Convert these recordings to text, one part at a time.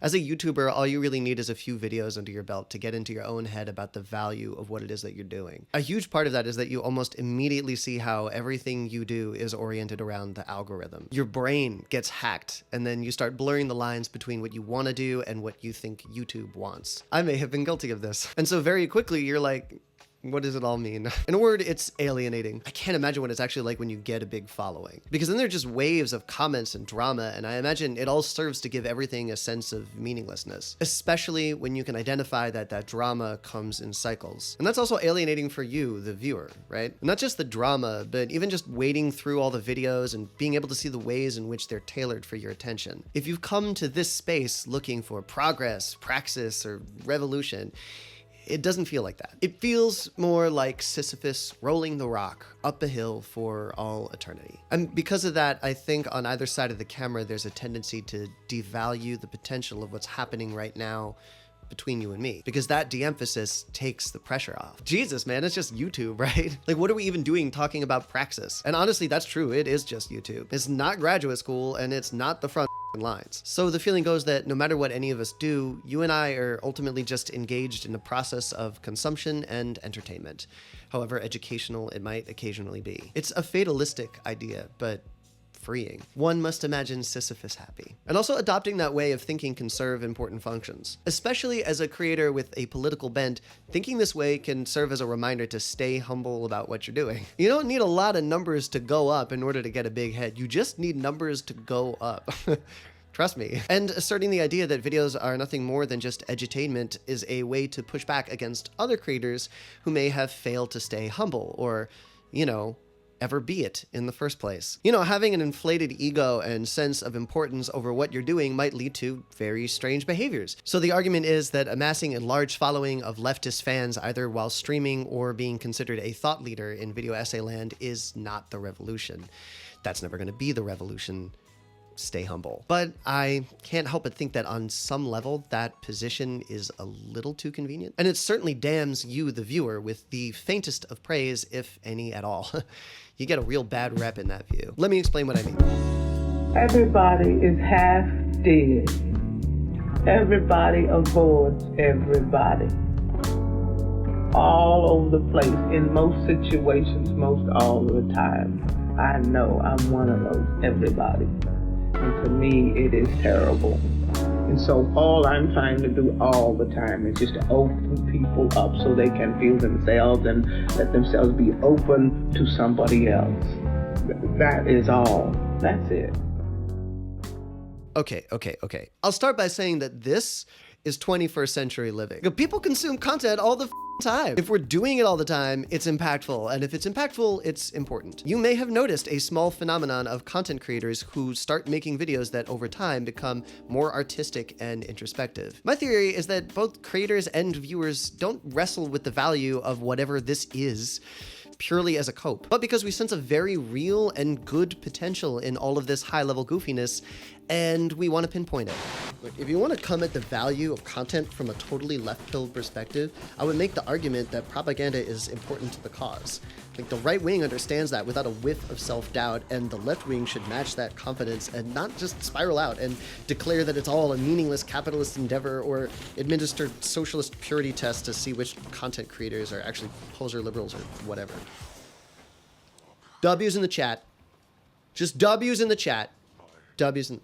As a YouTuber, all you really need is a few videos under your belt to get into your own head about the value of what it is that you're doing. A huge part of that is that you almost immediately see how everything you do is oriented around the algorithm. Your brain gets hacked, and then you start blurring the lines between what you want to do and what you think YouTube wants. I may have been guilty of this. And so very quickly, you're like, what does it all mean? In a word, it's alienating. I can't imagine what it's actually like when you get a big following. Because then they're just waves of comments and drama, and I imagine it all serves to give everything a sense of meaninglessness. Especially when you can identify that that drama comes in cycles. And that's also alienating for you, the viewer, right? Not just the drama, but even just wading through all the videos and being able to see the ways in which they're tailored for your attention. If you've come to this space looking for progress, pRaXiS, or revolution, it doesn't feel like that. It feels more like Sisyphus rolling the rock up a hill for all eternity. And because of that, I think on either side of the camera, there's a tendency to devalue the potential of what's happening right now between you and me, because that de-emphasis takes the pressure off. Jesus, man, it's just YouTube, right? Like, what are we even doing talking about pRaXiS? And honestly, that's true. It is just YouTube. It's not graduate school, and it's not the front lines. So the feeling goes that no matter what any of us do, you and I are ultimately just engaged in the process of consumption and entertainment, however educational it might occasionally be. It's a fatalistic idea, but freeing. One must imagine Sisyphus happy. And also adopting that way of thinking can serve important functions. Especially as a creator with a political bent, thinking this way can serve as a reminder to stay humble about what you're doing. You don't need a lot of numbers to go up in order to get a big head. You just need numbers to go up. Trust me. And asserting the idea that videos are nothing more than just edutainment is a way to push back against other creators who may have failed to stay humble or, you know, ever be it in the first place. You know, having an inflated ego and sense of importance over what you're doing might lead to very strange behaviors. So the argument is that amassing a large following of leftist fans either while streaming or being considered a thought leader in video essay land is not the revolution. That's never going to be the revolution. Stay humble. But I can't help but think that on some level, that position is a little too convenient. And it certainly damns you, the viewer, with the faintest of praise, if any at all. You get a real bad rep in that view. Let me explain what I mean. Everybody is half dead. Everybody avoids everybody. All over the place, in most situations, most all of the time. I know I'm one of those everybody. And to me, it is terrible. And so all I'm trying to do all the time is just to open people up so they can feel themselves and let themselves be open to somebody else. That is all. That's it. Okay. I'll start by saying that this is 21st century living. People consume content all the time. If we're doing it all the time, it's impactful. And if it's impactful, it's important. You may have noticed a small phenomenon of content creators who start making videos that over time become more artistic and introspective. My theory is that both creators and viewers don't wrestle with the value of whatever this is purely as a cope, but because we sense a very real and good potential in all of this high-level goofiness, and we want to pinpoint it. If you want to come at the value of content from a totally left-pilled perspective, I would make the argument that propaganda is important to the cause. Like, the right wing understands that without a whiff of self-doubt, and the left wing should match that confidence and not just spiral out and declare that it's all a meaningless capitalist endeavor or administer socialist purity tests to see which content creators are actually poser liberals or whatever. W's in the chat. Just W's in the chat. W's in...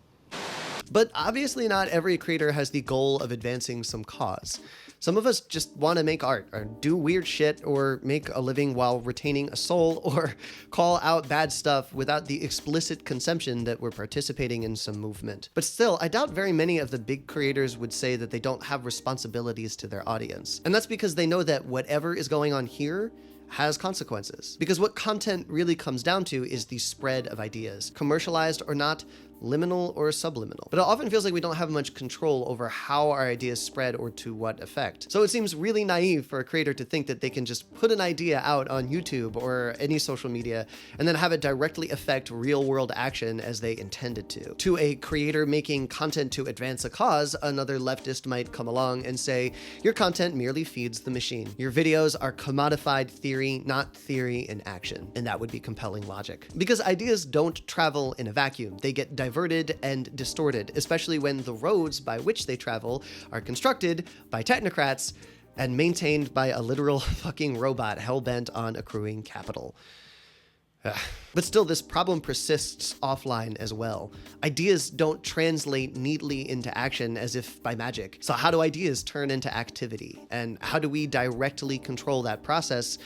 But obviously not every creator has the goal of advancing some cause. Some of us just want to make art or do weird shit or make a living while retaining a soul or call out bad stuff without the explicit consumption that we're participating in some movement. But still, I doubt very many of the big creators would say that they don't have responsibilities to their audience. And that's because they know that whatever is going on here has consequences. Because what content really comes down to is the spread of ideas, commercialized or not, liminal or subliminal. But it often feels like we don't have much control over how our ideas spread or to what effect. So it seems really naive for a creator to think that they can just put an idea out on YouTube or any social media and then have it directly affect real world action as they intended to. To a creator making content to advance a cause, another leftist might come along and say, your content merely feeds the machine. Your videos are commodified theory, not theory in action. And that would be compelling logic. Because ideas don't travel in a vacuum. They get diverted perverted and distorted, especially when the roads by which they travel are constructed by technocrats and maintained by a literal fucking robot hell-bent on accruing capital. But still, this problem persists offline as well. Ideas don't translate neatly into action as if by magic. So how do ideas turn into activity? And how do we directly control that process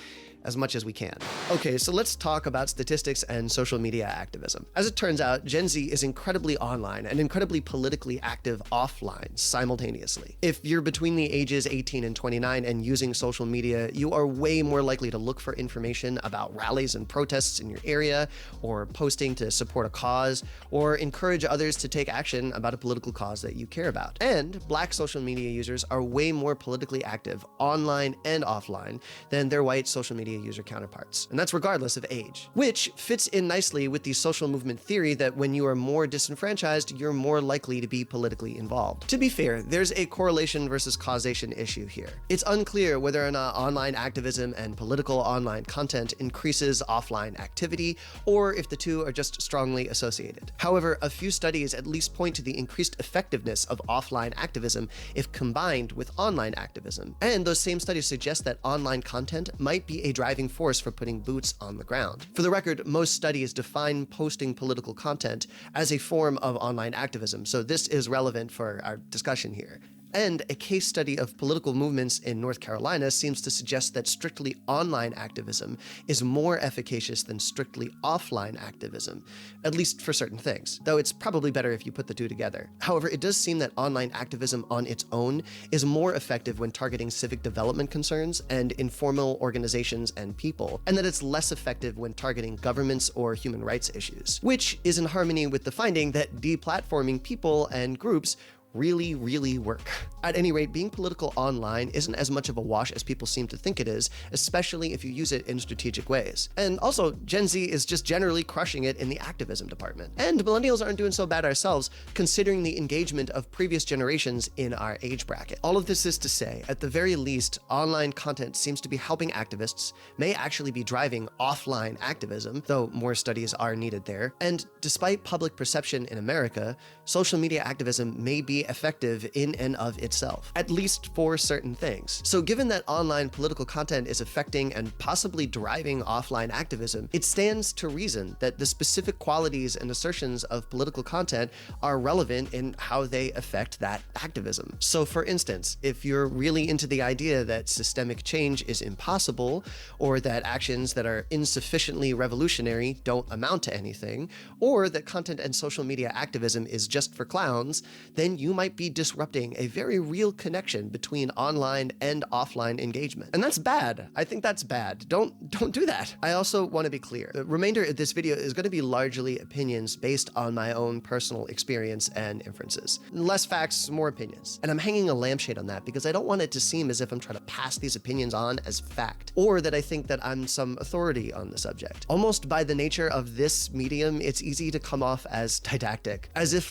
as much as we can? Okay, so let's talk about statistics and social media activism. As it turns out, Gen Z is incredibly online and incredibly politically active offline simultaneously. If you're between the ages 18 and 29 and using social media, you are way more likely to look for information about rallies and protests in your area, or posting to support a cause, or encourage others to take action about a political cause that you care about. And Black social media users are way more politically active online and offline than their white social media user counterparts, and that's regardless of age, which fits in nicely with the social movement theory that when you are more disenfranchised, you're more likely to be politically involved. To be fair, there's a correlation versus causation issue here. It's unclear whether or not online activism and political online content increases offline activity, or if the two are just strongly associated. However, a few studies at least point to the increased effectiveness of offline activism if combined with online activism, and those same studies suggest that online content might be a driving force for putting boots on the ground. For the record, most studies define posting political content as a form of online activism, so this is relevant for our discussion here. And a case study of political movements in North Carolina seems to suggest that strictly online activism is more efficacious than strictly offline activism, at least for certain things, though it's probably better if you put the two together. However, it does seem that online activism on its own is more effective when targeting civic development concerns and informal organizations and people, and that it's less effective when targeting governments or human rights issues, which is in harmony with the finding that deplatforming people and groups really work. At any rate, being political online isn't as much of a wash as people seem to think it is, especially if you use it in strategic ways. And also, Gen Z is just generally crushing it in the activism department. And millennials aren't doing so bad ourselves, considering the engagement of previous generations in our age bracket. All of this is to say, at the very least, online content seems to be helping activists, may actually be driving offline activism, though more studies are needed there. And despite public perception in America, social media activism may be effective in and of itself, at least for certain things. So given that online political content is affecting and possibly driving offline activism, it stands to reason that the specific qualities and assertions of political content are relevant in how they affect that activism. So for instance, if you're really into the idea that systemic change is impossible, or that actions that are insufficiently revolutionary don't amount to anything, or that content and social media activism is just for clowns, then you might be disrupting a very real connection between online and offline engagement. And that's bad. I think that's bad. Don't do that. I also want to be clear. The remainder of this video is going to be largely opinions based on my own personal experience and inferences. Less facts, more opinions. And I'm hanging a lampshade on that because I don't want it to seem as if I'm trying to pass these opinions on as fact, or that I think that I'm some authority on the subject. Almost by the nature of this medium, it's easy to come off as didactic, as if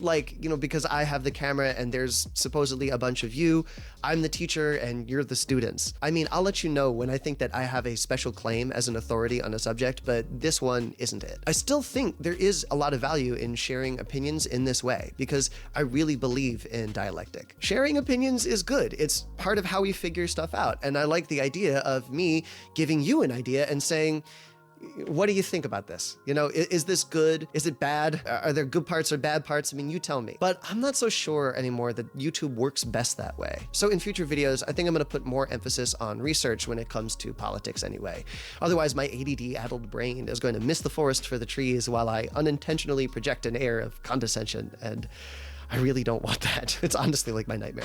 because I have the camera and there's supposedly a bunch of you, I'm the teacher and you're the students. I mean, I'll let you know when I think that I have a special claim as an authority on a subject, but this one isn't it. I still think there is a lot of value in sharing opinions in this way, because I really believe in dialectic. Sharing opinions is good. It's part of how we figure stuff out. And I like the idea of me giving you an idea and saying, what do you think about this? Is this good? Is it bad? Are there good parts or bad parts? I mean, you tell me. But I'm not so sure anymore that YouTube works best that way. So in future videos, I think I'm going to put more emphasis on research when it comes to politics anyway. Otherwise, my ADD-addled brain is going to miss the forest for the trees while I unintentionally project an air of condescension, and I really don't want that. It's honestly like my nightmare.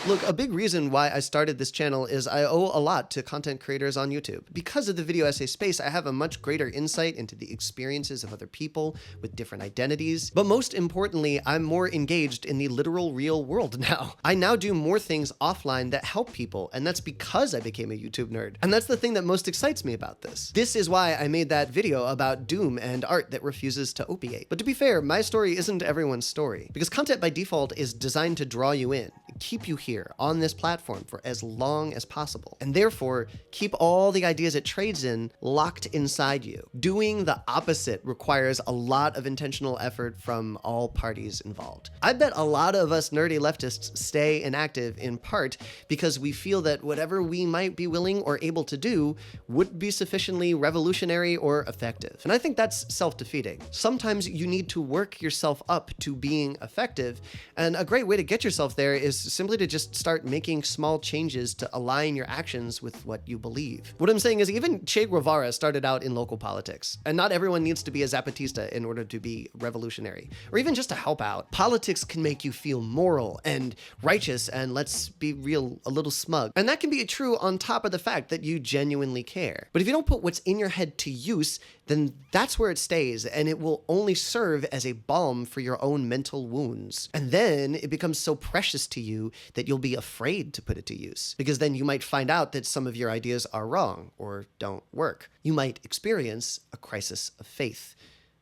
Look, a big reason why I started this channel is I owe a lot to content creators on YouTube. Because of the video essay space, I have a much greater insight into the experiences of other people with different identities. But most importantly, I'm more engaged in the literal real world now. I now do more things offline that help people, and that's because I became a YouTube nerd. And that's the thing that most excites me about this. This is why I made that video about doom and art that refuses to opiate. But to be fair, my story isn't everyone's story, because content by default is designed to draw you in, keep you here on this platform for as long as possible, and therefore keep all the ideas it trades in locked inside you. Doing the opposite requires a lot of intentional effort from all parties involved. I bet a lot of us nerdy leftists stay inactive in part because we feel that whatever we might be willing or able to do would be sufficiently revolutionary or effective. And I think that's self-defeating. Sometimes you need to work yourself up to being effective, and a great way to get yourself there is simply to just start making small changes to align your actions with what you believe. What I'm saying is even Che Guevara started out in local politics, and not everyone needs to be a Zapatista in order to be revolutionary, or even just to help out. Politics can make you feel moral and righteous and, let's be real, a little smug. And that can be true on top of the fact that you genuinely care. But if you don't put what's in your head to use, then that's where it stays, and it will only serve as a balm for your own mental wounds. And then it becomes so precious to you that you'll be afraid to put it to use, because then you might find out that some of your ideas are wrong or don't work. You might experience a crisis of faith.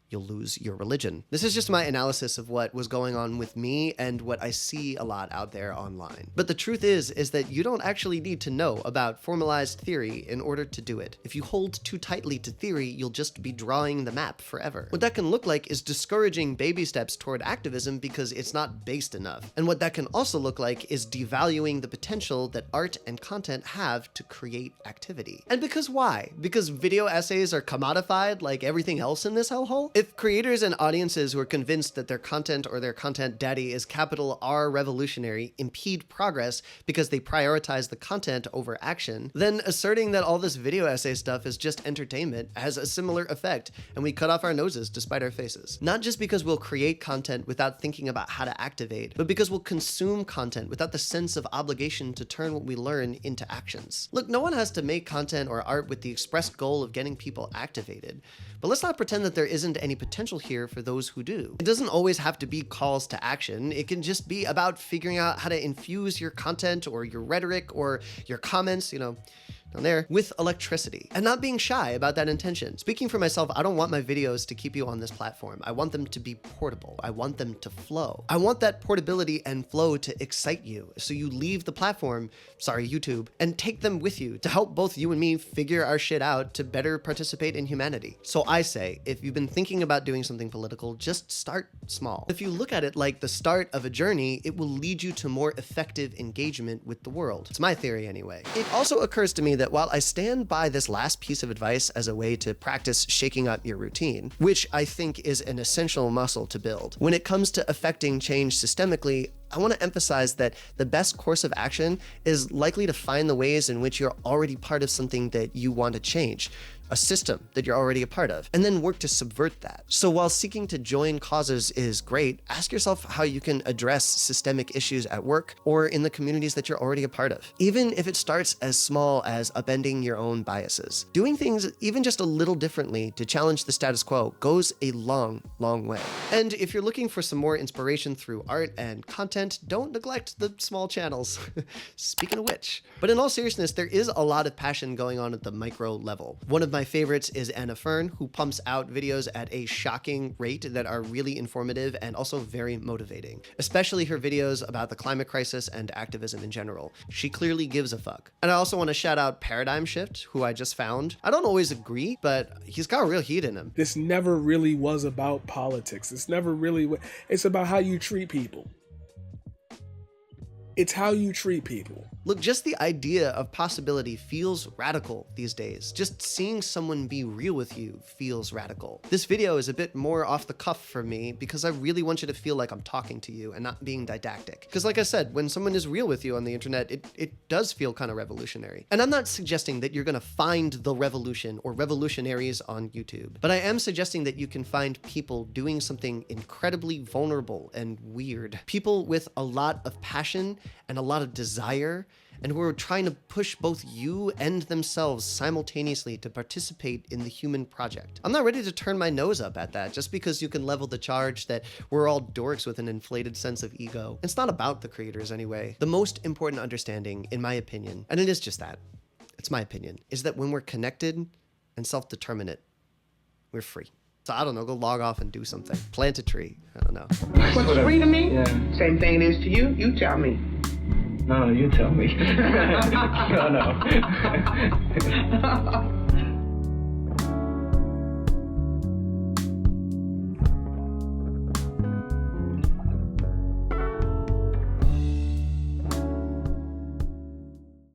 You'll lose your religion. This is just my analysis of what was going on with me and what I see a lot out there online. But the truth is that you don't actually need to know about formalized theory in order to do it. If you hold too tightly to theory, you'll just be drawing the map forever. What that can look like is discouraging baby steps toward activism because it's not based enough. And what that can also look like is devaluing the potential that art and content have to create activity. And because why? Because video essays are commodified like everything else in this hellhole? If creators and audiences who are convinced that their content or their content daddy is capital R revolutionary impede progress because they prioritize the content over action, then asserting that all this video essay stuff is just entertainment has a similar effect, and we cut off our noses to spite our faces. Not just because we'll create content without thinking about how to activate, but because we'll consume content without the sense of obligation to turn what we learn into actions. Look, no one has to make content or art with the express goal of getting people activated, but let's not pretend that there isn't any potential here for those who do. It doesn't always have to be calls to action. It can just be about figuring out how to infuse your content or your rhetoric or your comments, down there, with electricity, and not being shy about that intention. Speaking for myself, I don't want my videos to keep you on this platform. I want them to be portable. I want them to flow. I want that portability and flow to excite you, so you leave the platform, sorry, YouTube, and take them with you to help both you and me figure our shit out to better participate in humanity. So I say, if you've been thinking about doing something political, just start small. If you look at it like the start of a journey, it will lead you to more effective engagement with the world. It's my theory anyway. It also occurs to me that while I stand by this last piece of advice as a way to practice shaking up your routine, which I think is an essential muscle to build, when it comes to affecting change systemically, I want to emphasize that the best course of action is likely to find the ways in which you're already part of something that you want to change, a system that you're already a part of, and then work to subvert that. So while seeking to join causes is great, ask yourself how you can address systemic issues at work or in the communities that you're already a part of. Even if it starts as small as upending your own biases. Doing things even just a little differently to challenge the status quo goes a long, long way. And if you're looking for some more inspiration through art and content, don't neglect the small channels. Speaking of which. But in all seriousness, there is a lot of passion going on at the micro level. One of my favorites is Anna Fern, who pumps out videos at a shocking rate that are really informative and also very motivating, especially her videos about the climate crisis and activism in general. She clearly gives a fuck. And I also want to shout out Paradigm Shift, who I just found. I don't always agree, but he's got real heat in him. This never really was about politics. It's never really, it's about how you treat people. It's how you treat people. Look, just the idea of possibility feels radical these days. Just seeing someone be real with you feels radical. This video is a bit more off the cuff for me because I really want you to feel like I'm talking to you and not being didactic. Because like I said, when someone is real with you on the internet, it does feel kind of revolutionary. And I'm not suggesting that you're gonna find the revolution or revolutionaries on YouTube, but I am suggesting that you can find people doing something incredibly vulnerable and weird. People with a lot of passion and a lot of desire, and who are trying to push both you and themselves simultaneously to participate in the human project. I'm not ready to turn my nose up at that just because you can level the charge that we're all dorks with an inflated sense of ego. It's not about the creators anyway. The most important understanding, in my opinion, and it is just that, it's my opinion, is that when we're connected and self-determinate, we're free. So I don't know, go log off and do something. Plant a tree, I don't know. What's free to me? Yeah. Same thing it is to you, you tell me. No, you tell me. No.